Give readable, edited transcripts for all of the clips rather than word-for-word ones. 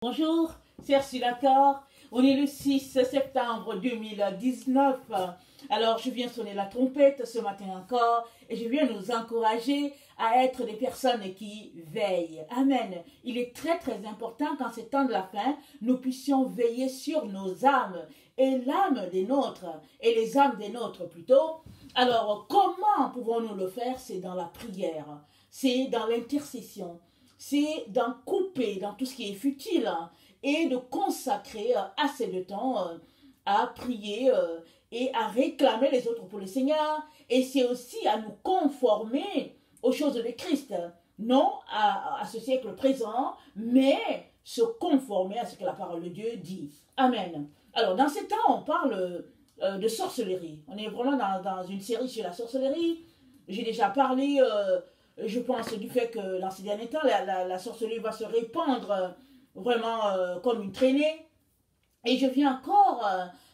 Bonjour, c'est Ursula D'accord. On est le 6 septembre 2019. Alors, je viens sonner la trompette ce matin encore et je viens nous encourager à être des personnes qui veillent. Amen. Il est très important qu'en ces temps de la fin, nous puissions veiller sur nos âmes et l'âme des nôtres et les âmes des nôtres plutôt. Alors, comment pouvons-nous le faire? C'est dans la prière, c'est dans l'intercession, c'est d'en couper dans tout ce qui est futile et de consacrer assez de temps à prier et à réclamer les autres pour le Seigneur. Et c'est aussi à nous conformer aux choses de Christ, non à ce siècle présent, mais se conformer à ce que la parole de Dieu dit. Amen. Alors, dans ces temps, on parle de sorcellerie. On est vraiment dans une série sur la sorcellerie. J'ai déjà parlé, je pense, du fait que dans ces derniers temps, la sorcellerie va se répandre vraiment comme une traînée. Et je viens encore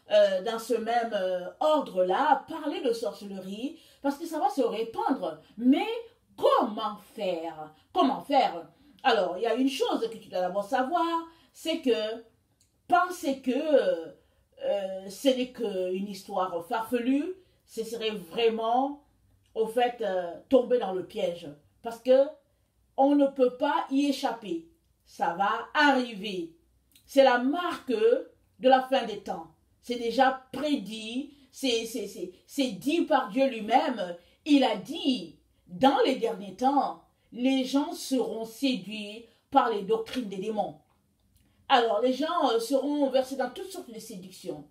dans ce même ordre-là parler de sorcellerie parce que ça va se répandre. Mais comment faire? Comment faire? Alors, il y a une chose que tu dois d'abord savoir, c'est que penser que ce n'est qu'une histoire farfelue, ce serait vraiment, au fait, tomber dans le piège. Parce que on ne peut pas y échapper. Ça va arriver. C'est la marque de la fin des temps. C'est déjà prédit, c'est dit par Dieu lui-même. Il a dit, dans les derniers temps, les gens seront séduits par les doctrines des démons. Alors, les gens seront versés dans toutes sortes de séductions.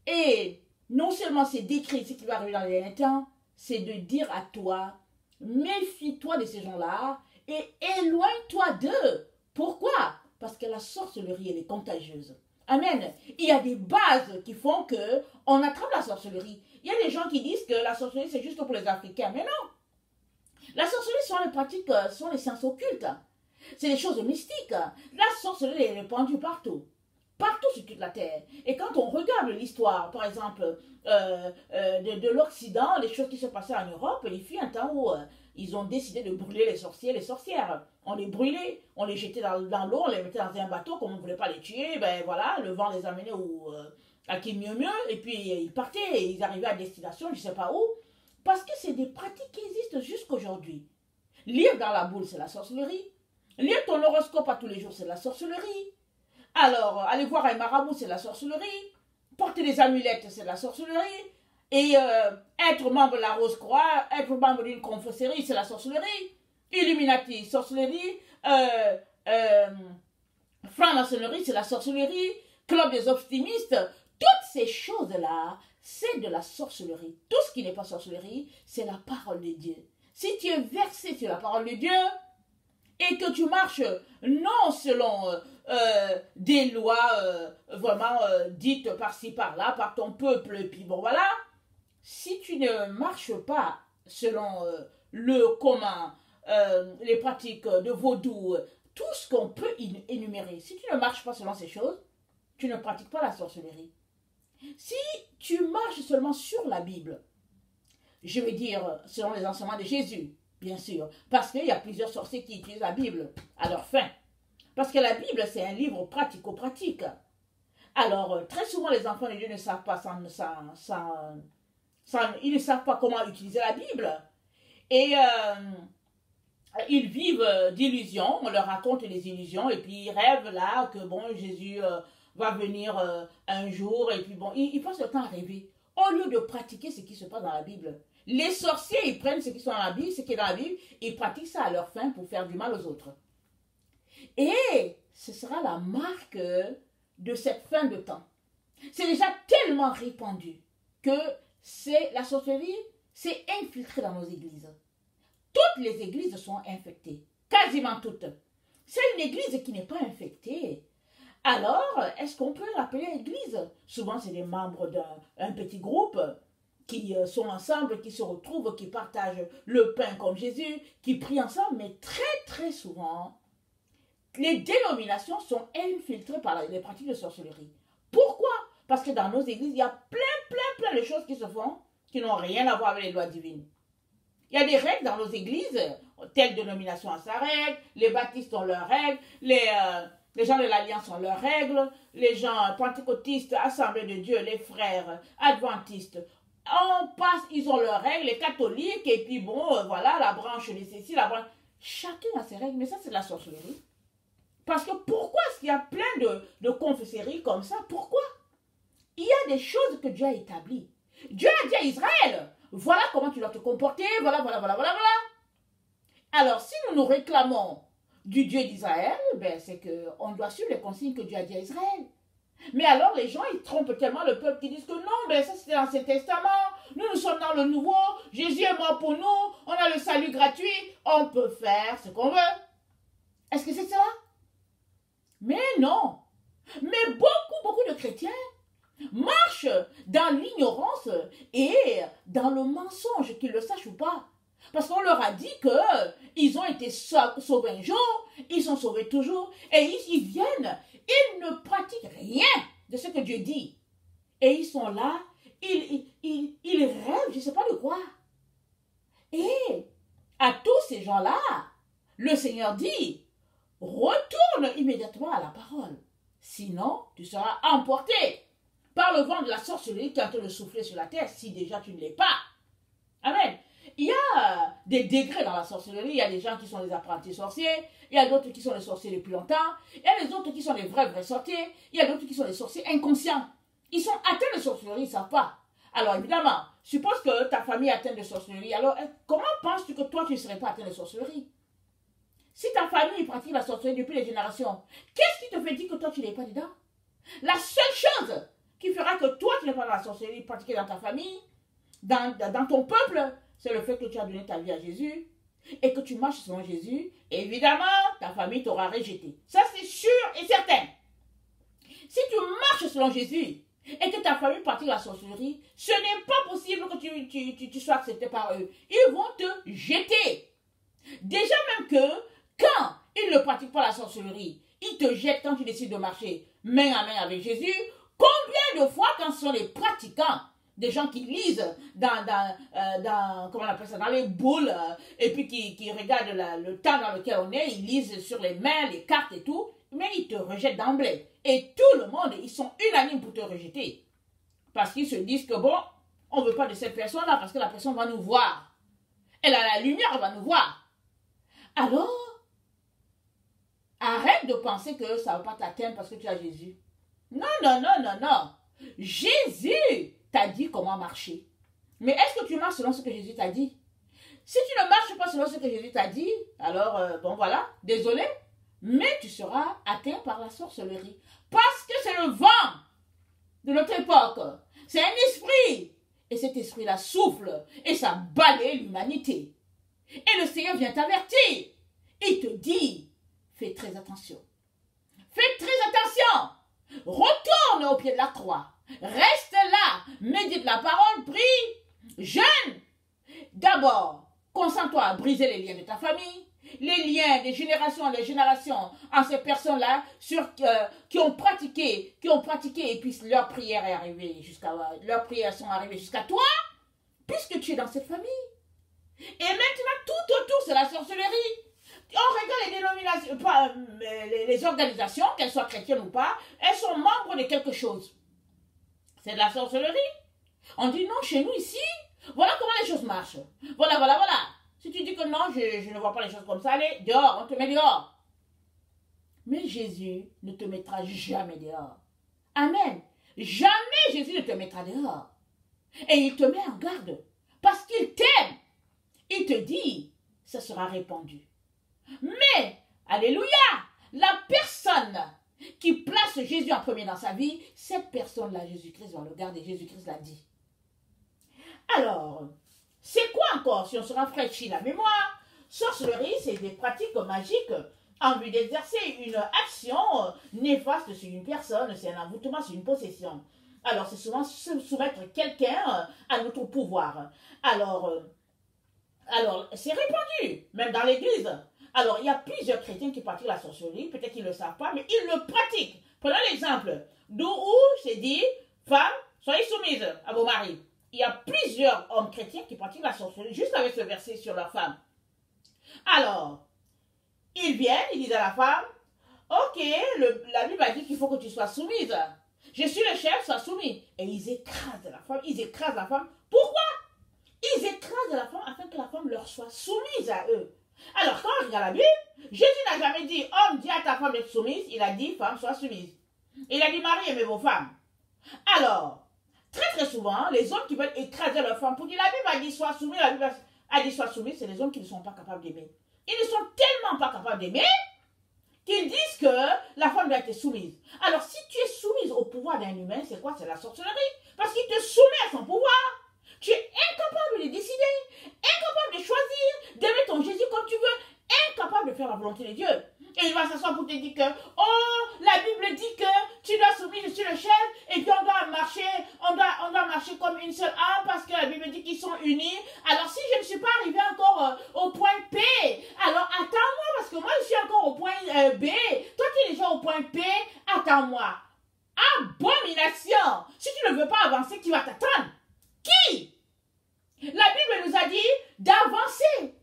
Et non seulement c'est décrit ce qui va arriver dans les derniers temps, c'est de dire à toi, méfie-toi de ces gens-là et éloigne-toi d'eux. Pourquoi? Parce que la sorcellerie, elle est contagieuse. Amen. Il y a des bases qui font qu'on attrape la sorcellerie. Il y a des gens qui disent que la sorcellerie, c'est juste pour les Africains. Mais non. La sorcellerie sont les pratiques, sont les sciences occultes. C'est des choses mystiques. La sorcellerie est répandue partout. Partout sur toute la terre. Et quand on regarde l'histoire, par exemple, de l'Occident, les choses qui se passaient en Europe, il fut un temps où ils ont décidé de brûler les sorciers et les sorcières. On les brûlait, on les jetait dans l'eau, on les mettait dans un bateau, comme on ne voulait pas les tuer, ben voilà, le vent les amenait à qui mieux, et puis ils partaient, ils arrivaient à destination, je ne sais pas où, parce que c'est des pratiques qui existent jusqu'aujourd'hui. Lire dans la boule, c'est la sorcellerie. Lire ton horoscope à tous les jours, c'est la sorcellerie. Alors, aller voir un marabout, c'est la sorcellerie. Porter des amulettes, c'est la sorcellerie. Et être membre de la Rose-Croix, être membre d'une confrérie, c'est la sorcellerie. Illuminati, sorcellerie. Franc-maçonnerie, c'est la sorcellerie. Club des optimistes. Toutes ces choses-là, c'est de la sorcellerie. Tout ce qui n'est pas sorcellerie, c'est la parole de Dieu. Si tu es versé sur la parole de Dieu, et que tu marches non selon des lois vraiment dites par-ci par-là, par ton peuple, et puis bon voilà, si tu ne marches pas selon le commun, les pratiques de vaudou, tout ce qu'on peut énumérer, si tu ne marches pas selon ces choses, tu ne pratiques pas la sorcellerie. Si tu marches seulement sur la Bible, je veux dire selon les enseignements de Jésus, bien sûr, parce qu'il y a plusieurs sorciers qui utilisent la Bible à leur fin. Parce que la Bible, c'est un livre pratico-pratique. Alors, très souvent, les enfants de Dieu ne savent pas, ils ne savent pas comment utiliser la Bible. Et ils vivent d'illusions, on leur raconte les illusions, et puis ils rêvent là que, bon, Jésus va venir un jour, et puis bon, ils passent le temps à rêver, au lieu de pratiquer ce qui se passe dans la Bible. Les sorciers, ils prennent ce qui sont dans la Bible, ce qui est dans la Bible, ils pratiquent ça à leur fin pour faire du mal aux autres. Et ce sera la marque de cette fin de temps. C'est déjà tellement répandu que la sorcellerie s'est infiltrée dans nos églises. Toutes les églises sont infectées, quasiment toutes. C'est une église qui n'est pas infectée. Alors, est-ce qu'on peut l'appeler église? Souvent, c'est des membres d'un petit groupe qui sont ensemble, qui se retrouvent, qui partagent le pain comme Jésus, qui prient ensemble, mais très souvent, les dénominations sont infiltrées par les pratiques de sorcellerie. Pourquoi? Parce que dans nos églises, il y a plein de choses qui se font qui n'ont rien à voir avec les lois divines. Il y a des règles dans nos églises, telle dénomination a sa règle, les baptistes ont leurs règles, Les gens de l'Alliance ont leurs règles. Les gens pentecôtistes, Assemblée de Dieu, les frères adventistes, on passe, ils ont leurs règles. Les catholiques, et puis bon, voilà, la branche de ceci, la branche. Chacun a ses règles, mais ça, c'est de la sorcellerie. Parce que pourquoi est-ce qu'il y a plein de confesseries comme ça? Pourquoi? Il y a des choses que Dieu a établies. Dieu a dit à Israël, voilà comment tu dois te comporter, voilà. Alors, si nous nous réclamons du Dieu d'Israël, ben, c'est qu'on doit suivre les consignes que Dieu a dit à Israël. Mais alors, les gens, ils trompent tellement le peuple qui disent que non, ben, ça c'était l'Ancien Testament, nous sommes dans le Nouveau, Jésus est mort pour nous, on a le salut gratuit, on peut faire ce qu'on veut. Est-ce que c'est cela? Mais non. Mais beaucoup de chrétiens marchent dans l'ignorance et dans le mensonge, qu'ils le sachent ou pas. Parce qu'on leur a dit qu'ils ont été sauvés un jour, ils sont sauvés toujours, et ils viennent, ils ne pratiquent rien de ce que Dieu dit. Et ils sont là, ils rêvent, je ne sais pas de quoi. Et à tous ces gens-là, le Seigneur dit, retourne immédiatement à la parole. Sinon, tu seras emporté par le vent de la sorcellerie qui est en train de souffler sur la terre, si déjà tu ne l'es pas. Amen. Il y a des degrés dans la sorcellerie. Il y a des gens qui sont des apprentis sorciers. Il y a d'autres qui sont des sorciers depuis longtemps. Il y a des autres qui sont des vrais sorciers. Il y a d'autres qui sont des sorciers inconscients. Ils sont atteints de sorcellerie, ils ne savent pas. Alors évidemment, suppose que ta famille est atteinte de sorcellerie. Alors comment penses-tu que toi, tu ne serais pas atteint de sorcellerie? Si ta famille pratique la sorcellerie depuis les générations, qu'est-ce qui te fait dire que toi, tu n'es pas dedans? La seule chose qui fera que toi, tu n'es pas dans la sorcellerie pratiquée dans ta famille, dans ton peuple, c'est le fait que tu as donné ta vie à Jésus et que tu marches selon Jésus. Et évidemment, ta famille t'aura rejeté. Ça, c'est sûr et certain. Si tu marches selon Jésus et que ta famille pratique la sorcellerie, ce n'est pas possible que tu sois accepté par eux. Ils vont te jeter. Déjà même que quand ils ne pratiquent pas la sorcellerie, ils te jettent quand tu décides de marcher main à main avec Jésus. Combien de fois quand ce sont les pratiquants, des gens qui lisent comment on appelle ça, dans les boules, et puis qui regardent le temps dans lequel on est, ils lisent sur les mains, les cartes et tout, mais ils te rejettent d'emblée. Et tout le monde, ils sont unanimes pour te rejeter. Parce qu'ils se disent que bon, on ne veut pas de cette personne-là, parce que la personne va nous voir. Elle a la lumière, elle va nous voir. Alors, arrête de penser que ça ne va pas t'atteindre parce que tu as Jésus. Non. Jésus t'a dit comment marcher. Mais est-ce que tu marches selon ce que Jésus t'a dit? Si tu ne marches pas selon ce que Jésus t'a dit, alors, bon voilà, désolé, mais tu seras atteint par la sorcellerie. Parce que c'est le vent de notre époque. C'est un esprit. Et cet esprit-là souffle et ça balaye l'humanité. Et le Seigneur vient t'avertir. Il te dit, fais très attention. Fais très attention. Retourne au pied de la croix. Reste là. Médite la parole, prie, jeûne. D'abord, concentre-toi à briser les liens de ta famille. Les liens des générations en générations en ces personnes-là qui ont pratiqué et puis leur prière est arrivée leurs prières sont arrivées jusqu'à toi, puisque tu es dans cette famille. Et maintenant, tout autour, c'est la sorcellerie. On regarde les dénominations, les organisations, qu'elles soient chrétiennes ou pas, elles sont membres de quelque chose. C'est de la sorcellerie. On dit non, chez nous ici, voilà comment les choses marchent. Voilà. Si tu dis que non, je ne vois pas les choses comme ça, allez, dehors, on te met dehors. Mais Jésus ne te mettra jamais dehors. Amen. Jamais Jésus ne te mettra dehors. Et il te met en garde. Parce qu'il t'aime. Il te dit, ça sera répandu. Mais, alléluia, la personne qui place Jésus en premier dans sa vie, cette personne-là, Jésus-Christ va le garder. Jésus-Christ l'a dit. Alors, c'est quoi encore, si on se rafraîchit la mémoire? Sorcellerie, c'est des pratiques magiques en vue d'exercer une action néfaste sur une personne, c'est un envoûtement, c'est une possession. Alors, c'est souvent soumettre quelqu'un à notre pouvoir. Alors, c'est répandu, même dans l'église. Alors, il y a plusieurs chrétiens qui pratiquent la sorcellerie, peut-être qu'ils ne le savent pas, mais ils le pratiquent. Prenons l'exemple d'où c'est dit, femmes, soyez soumises à vos maris. Il y a plusieurs hommes chrétiens qui pratiquent la sorcellerie juste avec ce verset sur leurs femmes. Alors, ils viennent, ils disent à la femme, Ok, la Bible a dit qu'il faut que tu sois soumise. Je suis le chef, sois soumis. Et ils écrasent la femme, ils écrasent la femme. Pourquoi? Ils écrasent la femme afin que la femme leur soit soumise à eux. Alors, quand on regarde la Bible, Jésus n'a jamais dit, homme, dis à ta femme d'être soumise. Il a dit, femme, sois soumise. Il a dit, mari, aimez vos femmes. Alors, très souvent, les hommes qui veulent écraser leur femme, pour dire, la Bible a dit, sois soumis, la Bible a dit, sois soumise, c'est les hommes qui ne sont pas capables d'aimer. Ils ne sont tellement pas capables d'aimer qu'ils disent que la femme doit être soumise. Alors, si tu es soumise au pouvoir d'un humain, c'est quoi? C'est la sorcellerie. Parce qu'il te soumet à son pouvoir. Tu es incapable de décider, incapable de choisir, d'aimer ton Jésus comme tu veux, incapable de faire la volonté de Dieu. Et il va s'asseoir pour te dire que, oh, la Bible dit que tu dois soumettre, je suis le chef, et puis on doit marcher comme une seule âme, parce que la Bible dit qu'ils sont unis. Alors si je ne suis pas arrivé encore au point P, alors attends-moi, parce que moi je suis encore au point B. Toi qui es déjà au point P, attends-moi. Abomination! Si tu ne veux pas avancer, tu vas t'attendre. Qui? La Bible nous a dit d'avancer.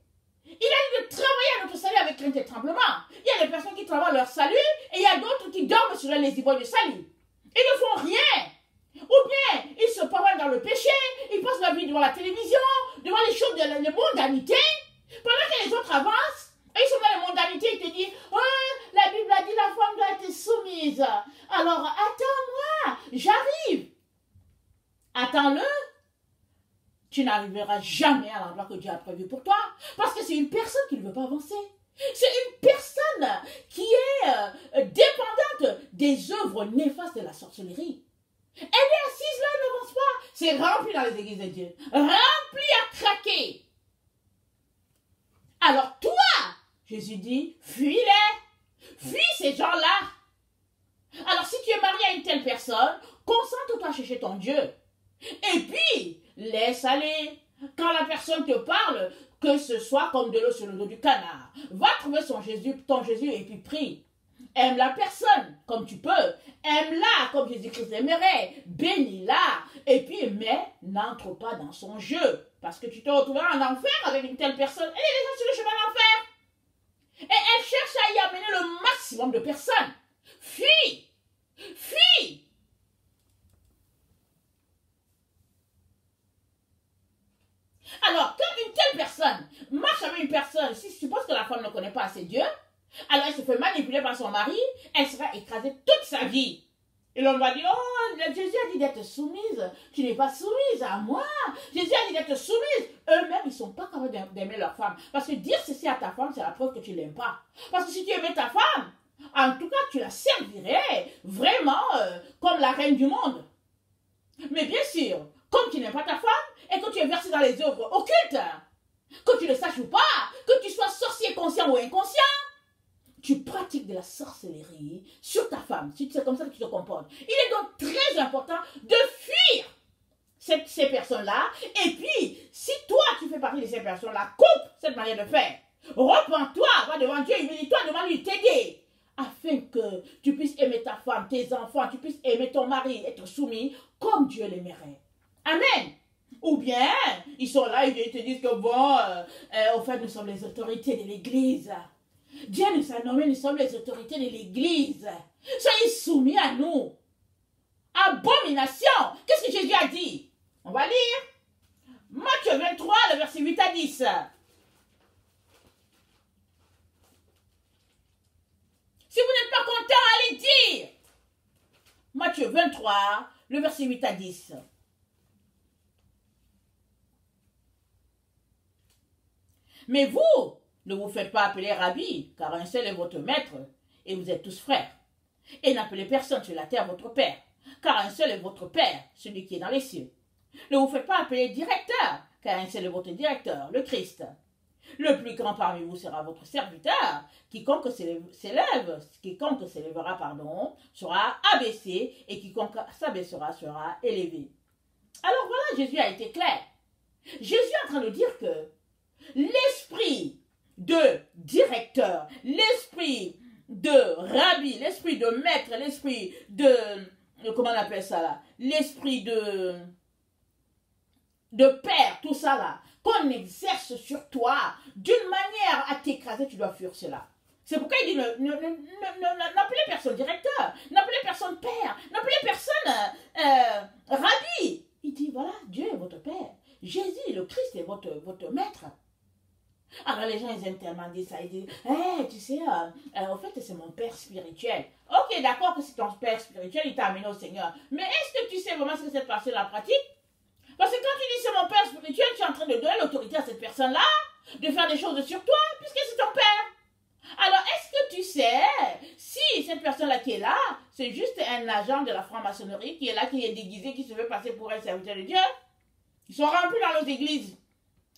Il a dit de travailler à notre salut avec crainte et tremblement. Il y a des personnes qui travaillent leur salut et il y a d'autres qui dorment sur les ivroies du salut. Ils ne font rien. Ou bien, ils se parlent dans le péché, ils passent la vie devant la télévision, devant les choses de la mondanité. Pendant que les autres avancent, et ils sont dans la mondanité, ils te disent, oh, la Bible a dit la femme doit être soumise. Alors, attends-moi, j'arrive. Attends-le. Tu n'arriveras jamais à l'endroit que Dieu a prévu pour toi. Parce que c'est une personne qui ne veut pas avancer. C'est une personne qui est dépendante des œuvres néfastes de la sorcellerie. Elle est assise là, elle n'avance pas. C'est rempli dans les églises de Dieu. Rempli à craquer. Alors toi, Jésus dit, fuis-les. Fuis ces gens-là. Alors si tu es marié à une telle personne, concentre-toi à chercher ton Dieu. Et puis, laisse aller. Quand la personne te parle, que ce soit comme de l'eau sur le dos du canard. Va trouver ton Jésus et puis prie. Aime la personne comme tu peux. Aime-la comme Jésus-Christ aimerait. Bénis-la. Et puis, mais n'entre pas dans son jeu. Parce que tu te retrouveras en enfer avec une telle personne. Elle est déjà sur le chemin d'enfer. Et elle cherche à y amener le maximum de personnes. Fuis. Fuis. Alors, quand une telle personne marche avec une personne, si tu supposes que la femme ne connaît pas assez Dieu, alors elle se fait manipuler par son mari, elle sera écrasée toute sa vie. Et l'on va dire, oh, Jésus a dit d'être soumise, tu n'es pas soumise à moi. Jésus a dit d'être soumise. Eux-mêmes, ils ne sont pas capables d'aimer leur femme. Parce que dire ceci à ta femme, c'est la preuve que tu ne l'aimes pas. Parce que si tu aimais ta femme, en tout cas, tu la servirais vraiment comme la reine du monde. Mais bien sûr, comme tu n'aimes pas ta femme, et que tu es versé dans les œuvres occultes, que tu le saches ou pas, que tu sois sorcier conscient ou inconscient, tu pratiques de la sorcellerie sur ta femme, si c'est comme ça que tu te comportes. Il est donc très important de fuir ces personnes-là, et puis, si toi tu fais partie de ces personnes-là, coupe cette manière de faire. Repends-toi, va devant Dieu, humilie-toi, demande-lui de t'aider, afin que tu puisses aimer ta femme, tes enfants, tu puisses aimer ton mari, être soumis comme Dieu l'aimerait. Amen. Ou bien, ils sont là, ils te disent que bon, au fait, nous sommes les autorités de l'Église. Dieu nous a nommés, nous sommes les autorités de l'Église. Soyez soumis à nous. Abomination. Qu'est-ce que Jésus a dit? On va lire. Matthieu 23, le verset 8 à 10. Si vous n'êtes pas content, allez dire. Matthieu 23, le verset 8 à 10. Mais vous, ne vous faites pas appeler Rabbi, car un seul est votre maître, et vous êtes tous frères. Et n'appelez personne sur la terre votre père, car un seul est votre père, celui qui est dans les cieux. Ne vous faites pas appeler directeur, car un seul est votre directeur, le Christ. Le plus grand parmi vous sera votre serviteur. Quiconque s'élèvera, sera abaissé, et quiconque s'abaissera sera élevé. Alors voilà, Jésus a été clair. Jésus est en train de dire que l'esprit de directeur, l'esprit de rabbi, l'esprit de maître, l'esprit de, comment on appelle ça là, l'esprit de père, tout ça là, qu'on exerce sur toi d'une manière à t'écraser, tu dois fuir cela. C'est pourquoi il dit n'appelez personne directeur, n'appelez personne père, n'appelez personne rabbi. Il dit voilà, Dieu est votre père. Jésus, le Christ, est votre maître. Alors les gens, ils aiment tellement dire ça. Ils disent, hey, tu sais, au fait, c'est mon père spirituel. Ok, d'accord que c'est ton père spirituel, il t'a amené au Seigneur. Mais est-ce que tu sais vraiment ce que cette personne-là pratique? Parce que quand tu dis c'est mon père spirituel, tu es en train de donner l'autorité à cette personne-là de faire des choses sur toi, puisque c'est ton père. Alors, est-ce que tu sais si cette personne-là qui est là, c'est juste un agent de la franc-maçonnerie qui est là, qui est déguisé, qui se veut passer pour un serviteur de Dieu? Ils sont remplis dans nos églises.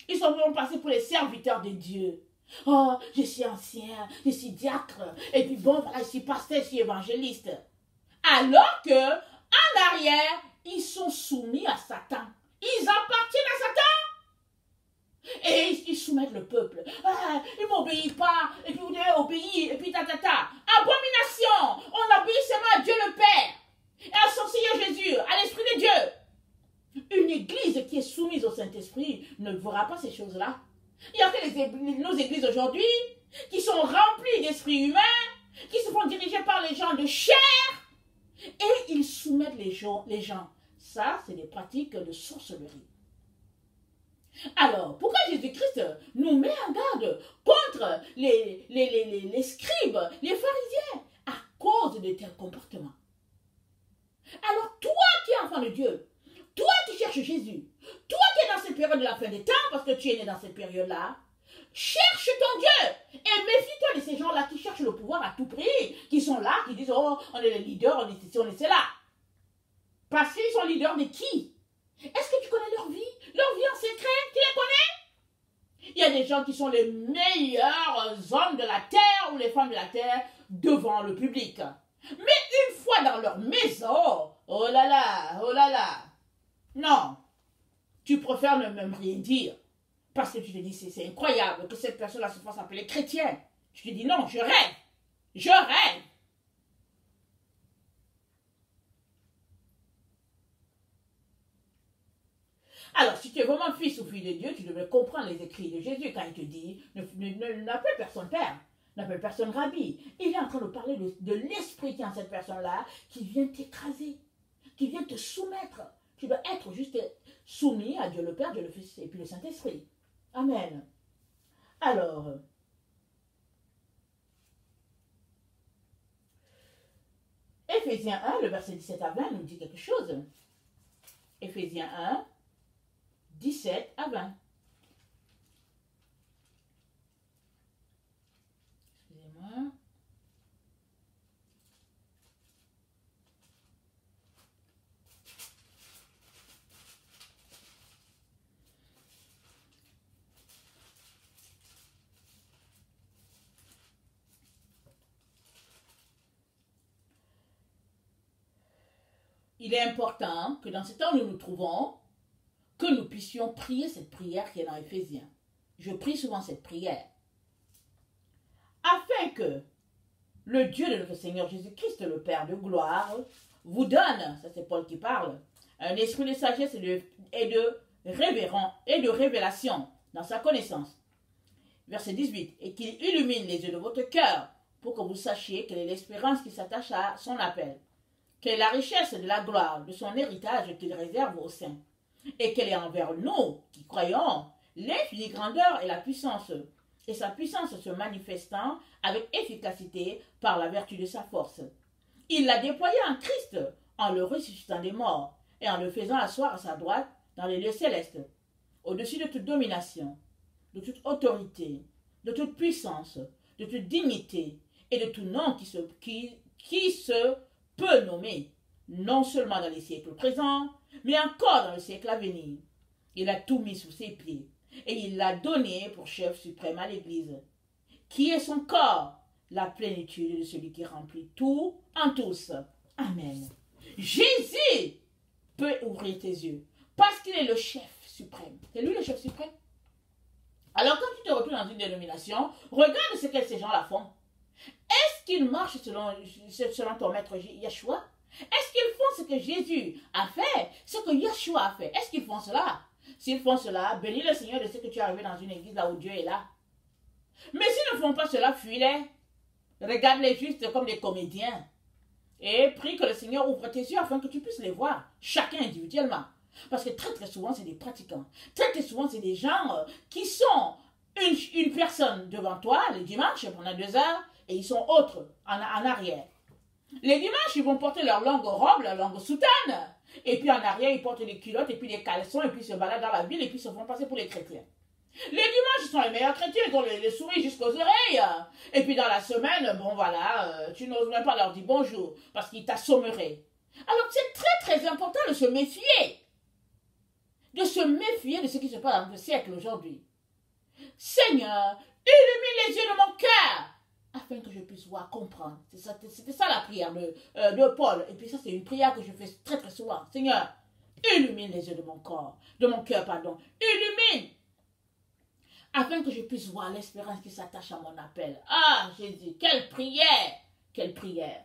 Ils sont passés pour les serviteurs de Dieu. Oh, je suis ancien, je suis diacre, et puis bon, voilà, je suis pasteur, je suis évangéliste. Alors que, en arrière, ils sont soumis à Satan. Ils appartiennent à Satan. Et ils soumettent le peuple. Ah, ils ne m'obéissent pas, et puis vous devez obéir, et puis ta. Abomination. On obéit seulement à Dieu le Père, et à son Seigneur Jésus, à l'Esprit de Dieu. Une église qui est soumise au Saint-Esprit ne verra pas ces choses-là. Il y a que nos églises aujourd'hui qui sont remplies d'esprits humains, qui se font diriger par les gens de chair, et ils soumettent les gens. Ça, c'est des pratiques de sorcellerie. Alors, pourquoi Jésus-Christ nous met en garde contre les scribes, les pharisiens, à cause de tels comportements? Alors, toi qui es enfant de Dieu, toi qui cherches Jésus, toi qui es dans cette période de la fin des temps, parce que tu es né dans cette période-là, cherche ton Dieu et méfie-toi de ces gens-là qui cherchent le pouvoir à tout prix, qui sont là, qui disent, oh, on est les leaders, on est ceci, on est cela. Parce qu'ils sont leaders de qui? Est-ce que tu connais leur vie en secret? Tu les connais? Il y a des gens qui sont les meilleurs hommes de la terre ou les femmes de la terre devant le public. Mais une fois dans leur maison, oh là là, non, tu préfères ne même rien dire. Parce que tu te dis, c'est incroyable que cette personne-là se fasse appeler chrétienne. Tu te dis, non, je rêve. Alors, si tu es vraiment fils ou fille de Dieu, tu devrais comprendre les écrits de Jésus quand il te dit, n'appelle personne père, n'appelle personne rabbi. Il est en train de parler de l'esprit qui est en cette personne-là, qui vient t'écraser, qui vient te soumettre. Tu dois être juste soumis à Dieu le Père, Dieu le Fils et puis le Saint-Esprit. Amen. Alors, Éphésiens 1, le verset 17 à 20 nous dit quelque chose. Éphésiens 1, 17 à 20. Excusez-moi. Il est important que dans ce temps où nous nous trouvons, que nous puissions prier cette prière qui est dans Éphésiens. Je prie souvent cette prière. Afin que le Dieu de notre Seigneur Jésus-Christ, le Père de gloire, vous donne, ça c'est Paul qui parle, un esprit de sagesse et de révélation dans sa connaissance. Verset 18. Et qu'il illumine les yeux de votre cœur pour que vous sachiez quelle est l'espérance qui s'attache à son appel, quelle est la richesse de la gloire de son héritage qu'il réserve aux saints, et quelle est envers nous qui croyons l'infinie grandeur et la puissance, et sa puissance se manifestant avec efficacité par la vertu de sa force. Il l'a déployé en Christ en le ressuscitant des morts et en le faisant asseoir à sa droite dans les lieux célestes, au-dessus de toute domination, de toute autorité, de toute puissance, de toute dignité et de tout nom qui se peut nommer, non seulement dans les siècles présents, mais encore dans le siècle à venir. Il a tout mis sous ses pieds et il l'a donné pour chef suprême à l'Église, qui est son corps, la plénitude de celui qui remplit tout en tous. Amen. Jésus peut ouvrir tes yeux parce qu'il est le chef suprême. C'est lui le chef suprême. Alors quand tu te retrouves dans une dénomination, regarde ce que ces gens-là font. Est-ce qu'ils marchent selon ton maître Yeshua? Est-ce qu'ils font ce que Jésus a fait? Ce que Yeshua a fait? Est-ce qu'ils font cela? S'ils font cela, bénis le Seigneur de ce que tu es arrivé dans une église là où Dieu est là. Mais s'ils ne font pas cela, fuis-les. Regarde-les juste comme des comédiens. Et prie que le Seigneur ouvre tes yeux afin que tu puisses les voir, chacun individuellement. Parce que très souvent, c'est des pratiquants. Très souvent, c'est des gens qui sont une personne devant toi le dimanche pendant 2 heures et ils sont autres en arrière. Les dimanches, ils vont porter leur longue robe, leur longue soutane. Et puis en arrière, ils portent des culottes et puis des caleçons et puis se baladent dans la ville et puis se font passer pour les chrétiens. Les dimanches, ils sont les meilleurs chrétiens, ils ont les souris jusqu'aux oreilles. Et puis dans la semaine, bon voilà, tu n'oses même pas leur dire bonjour parce qu'ils t'assommeraient. Alors c'est très important de se méfier. De se méfier de ce qui se passe dans le siècle aujourd'hui. Seigneur, illumine les yeux de mon cœur afin que je puisse voir, comprendre. C'était ça la prière de Paul. Et puis ça, c'est une prière que je fais très souvent. Seigneur, illumine les yeux de mon corps, de mon cœur, pardon. Illumine afin que je puisse voir l'espérance qui s'attache à mon appel. Ah, Jésus, quelle prière! Quelle prière!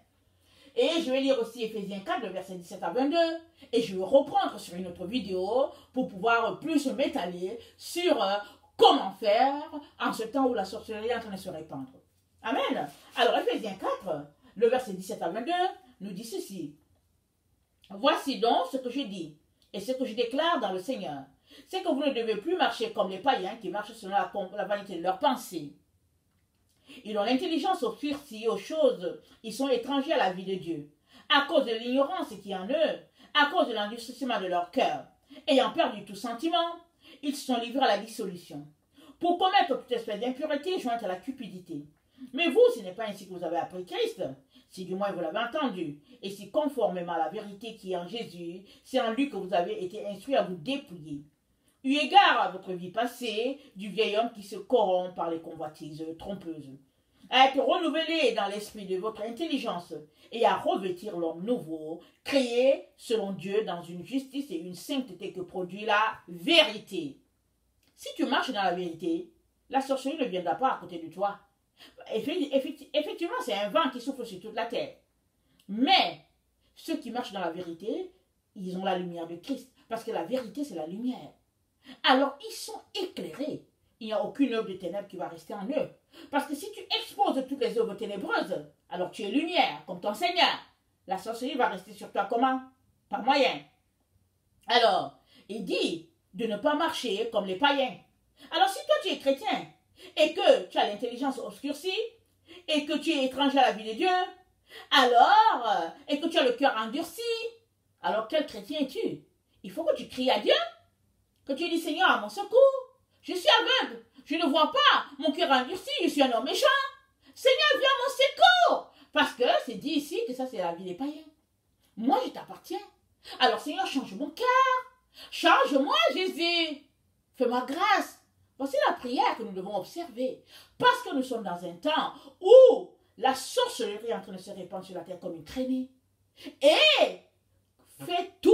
Et je vais lire aussi Ephésiens 4, verset 17 à 22. Et je vais reprendre sur une autre vidéo pour pouvoir plus m'étaler sur comment faire en ce temps où la sorcellerie est en train de se répandre. Amen. Alors, Ephésiens 4, le verset 17 à 22, nous dit ceci. Voici donc ce que je dis et ce que je déclare dans le Seigneur. C'est que vous ne devez plus marcher comme les païens qui marchent selon la vanité de leurs pensées. Ils ont l'intelligence obscurcie aux choses. Ils sont étrangers à la vie de Dieu. À cause de l'ignorance qui est en eux, à cause de l'endurcissement de leur cœur, ayant perdu tout sentiment, ils se sont livrés à la dissolution. Pour commettre toute espèce d'impureté jointe à la cupidité. Mais vous, ce n'est pas ainsi que vous avez appris Christ, si du moins vous l'avez entendu, et si conformément à la vérité qui est en Jésus, c'est en lui que vous avez été instruits à vous dépouiller. Eu égard à votre vie passée, du vieil homme qui se corrompt par les convoitises trompeuses, à être renouvelé dans l'esprit de votre intelligence et à revêtir l'homme nouveau, créé selon Dieu dans une justice et une sainteté que produit la vérité. Si tu marches dans la vérité, la sorcellerie ne viendra pas à côté de toi. Effectivement, c'est un vent qui souffle sur toute la terre. Mais ceux qui marchent dans la vérité, ils ont la lumière de Christ. Parce que la vérité, c'est la lumière. Alors, ils sont éclairés. Il n'y a aucune œuvre de ténèbres qui va rester en eux. Parce que si tu exposes toutes les œuvres ténébreuses, alors tu es lumière, comme ton Seigneur. La sorcellerie va rester sur toi comment? Par moyen. Alors, il dit de ne pas marcher comme les païens. Alors, si toi tu es chrétien, et que tu as l'intelligence obscurcie, et que tu es étranger à la vie de Dieu, alors, et que tu as le cœur endurci, alors quel chrétien es-tu? Il faut que tu cries à Dieu, que tu dis Seigneur à mon secours, je suis aveugle, je ne vois pas, mon cœur endurci, je suis un homme méchant, Seigneur viens à mon secours, parce que c'est dit ici que ça c'est la vie des païens. Moi je t'appartiens, alors Seigneur change mon cœur, change-moi Jésus, fais-moi grâce. Voici la prière que nous devons observer. Parce que nous sommes dans un temps où la sorcellerie est en train de se répandre sur la terre comme une traînée. Et fais tout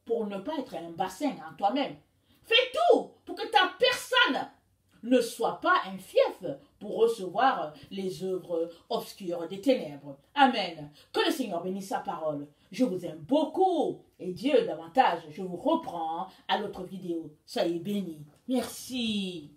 pour ne pas être un bassin en toi-même. Fais tout pour que ta personne ne soit pas un fief pour recevoir les œuvres obscures des ténèbres. Amen. Que le Seigneur bénisse sa parole. Je vous aime beaucoup. Et Dieu davantage. Je vous reprends à l'autre vidéo. Soyez bénis. Merci.